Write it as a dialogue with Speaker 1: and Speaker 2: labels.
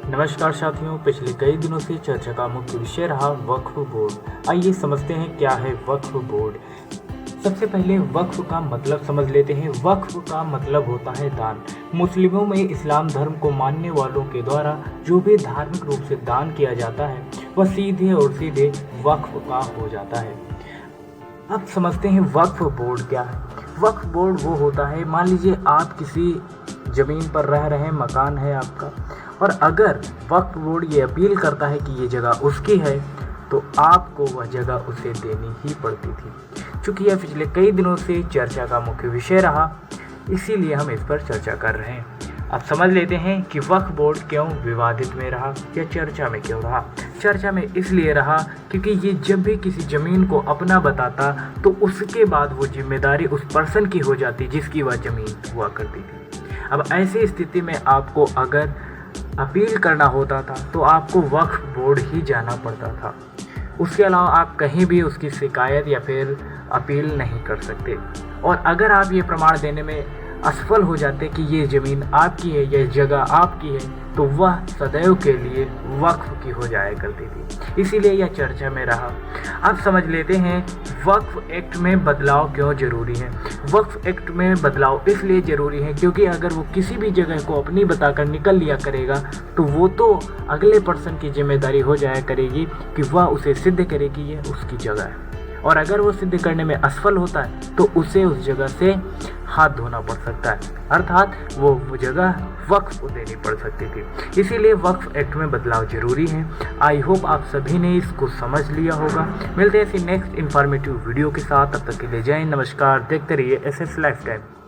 Speaker 1: नमस्कार साथियों, पिछले कई दिनों से चर्चा का मुख्य विषय रहा वक्फ बोर्ड। आइए समझते हैं क्या है वक्फ बोर्ड। सबसे पहले वक्फ का मतलब समझ लेते हैं। वक्फ का मतलब होता है दान। मुस्लिमों में इस्लाम धर्म को मानने वालों के द्वारा जो भी धार्मिक रूप से दान किया जाता है वह सीधे और सीधे वक्फ का हो जाता है। अब समझते हैं वक्फ बोर्ड क्या है। वक्फ बोर्ड वो होता है, मान लीजिए आप किसी ज़मीन पर रह रहे हैं, मकान है आपका, और अगर वक्फ बोर्ड ये अपील करता है कि ये जगह उसकी है तो आपको वह जगह उसे देनी ही पड़ती थी। चूँकि यह पिछले कई दिनों से चर्चा का मुख्य विषय रहा, इसीलिए हम इस पर चर्चा कर रहे हैं। अब समझ लेते हैं कि वक्फ बोर्ड क्यों विवादित में रहा या चर्चा में क्यों रहा। चर्चा में इसलिए रहा क्योंकि ये जब भी किसी ज़मीन को अपना बताता तो उसके बाद वो जिम्मेदारी उस पर्सन की हो जाती जिसकी वह ज़मीन हुआ करती थी। अब ऐसी स्थिति में आपको अगर अपील करना होता था तो आपको वक्फ बोर्ड ही जाना पड़ता था। उसके अलावा आप कहीं भी उसकी शिकायत या फिर अपील नहीं कर सकते। और अगर आप ये प्रमाण देने में असफल हो जाते कि ये ज़मीन आपकी है, ये जगह आपकी है, तो वह सदैव के लिए वक्फ की हो जाया करती थी। इसीलिए यह चर्चा में रहा। अब समझ लेते हैं वक्फ एक्ट में बदलाव क्यों ज़रूरी है। वक्फ एक्ट में बदलाव इसलिए ज़रूरी है क्योंकि अगर वो किसी भी जगह को अपनी बताकर निकल लिया करेगा तो वो तो अगले पर्सन की जिम्मेदारी हो जाया करेगी कि वह उसे सिद्ध करे कि यह उसकी जगह है। और अगर वो सिद्ध करने में असफल होता है तो उसे उस जगह से हाथ धोना पड़ सकता है, अर्थात वो जगह वक्फ को देनी पड़ सकती थी। इसीलिए वक्फ एक्ट में बदलाव जरूरी है। आई होप आप सभी ने इसको समझ लिया होगा। मिलते हैं ऐसी नेक्स्ट इन्फॉर्मेटिव वीडियो के साथ, तब तक के लिए जय हिंद, नमस्कार। देखते रहिए SS लाइफ टाइम।